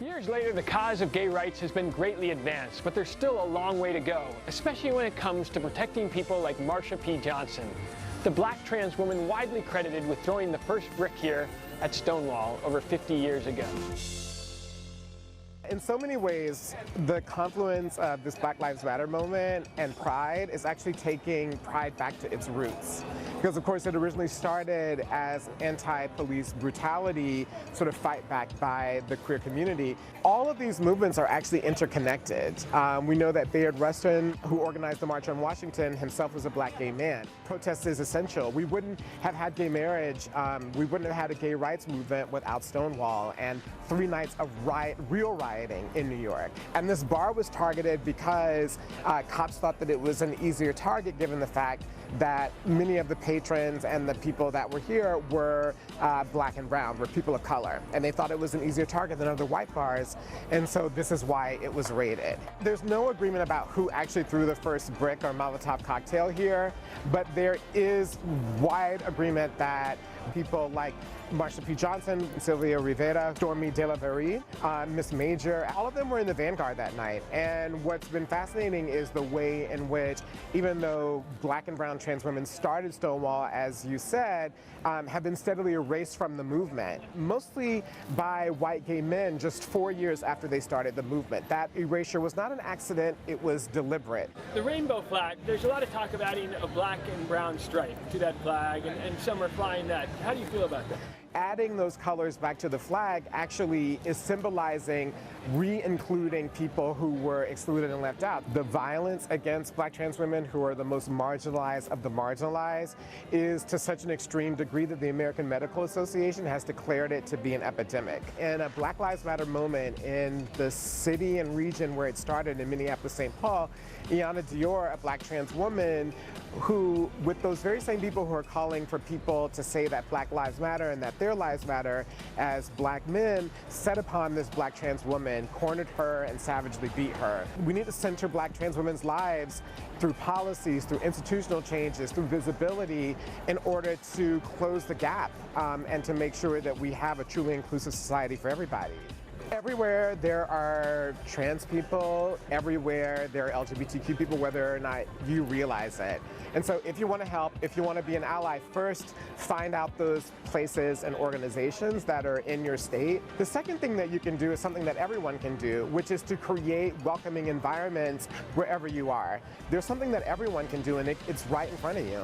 Years later, the cause of gay rights has been greatly advanced, but there's still a long way to go, especially when it comes to protecting people like Marsha P. Johnson, the black trans woman widely credited with throwing the first brick here at Stonewall over 50 years ago. In so many ways, the confluence of this Black Lives Matter moment and Pride is actually taking Pride back to its roots. Because of course it originally started as anti-police brutality sort of fight back by the queer community. All of these movements are actually interconnected. We know that Bayard Rustin, who organized the March on Washington, himself was a black gay man. Protest is essential. We wouldn't have had gay marriage, we wouldn't have had a gay rights movement without Stonewall and 3 nights of real rioting in New York. And this bar was targeted because cops thought that it was an easier target given the fact that many of the patrons and the people that were here were black and brown, were people of color. And they thought it was an easier target than other white bars. And so this is why it was raided. There's no agreement about who actually threw the first brick or Molotov cocktail here, but there is wide agreement that people like Marsha P. Johnson, Sylvia Rivera, Stormy De La Verre, Miss Major, all of them were in the vanguard that night. And what's been fascinating is the way in which, even though black and brown trans women started Stonewall, as you said, have been steadily erased from the movement, mostly by white gay men just 4 years after they started the movement. That erasure was not an accident, it was deliberate. The rainbow flag, there's a lot of talk of adding a black and brown stripe to that flag, and some are flying that. How do you feel about that? Adding those colors back to the flag actually is symbolizing re-including people who were excluded and left out. The violence against black trans women, who are the most marginalized of the marginalized, is to such an extreme degree that the American Medical Association has declared it to be an epidemic. In a Black Lives Matter moment in the city and region where it started in Minneapolis, St. Paul, Iana Dior, a black trans woman, who, with those very same people who are calling for people to say that Black Lives Matter and that their lives matter as black men, set upon this black trans woman, cornered her, and savagely beat her. We need to center black trans women's lives through policies, through institutional changes, through visibility, in order to close the gap and to make sure that we have a truly inclusive society for everybody. Everywhere there are trans people, everywhere there are LGBTQ people, whether or not you realize it. And so if you want to help, if you want to be an ally, first find out those places and organizations that are in your state. The second thing that you can do is something that everyone can do, which is to create welcoming environments wherever you are. There's something that everyone can do, and it's right in front of you.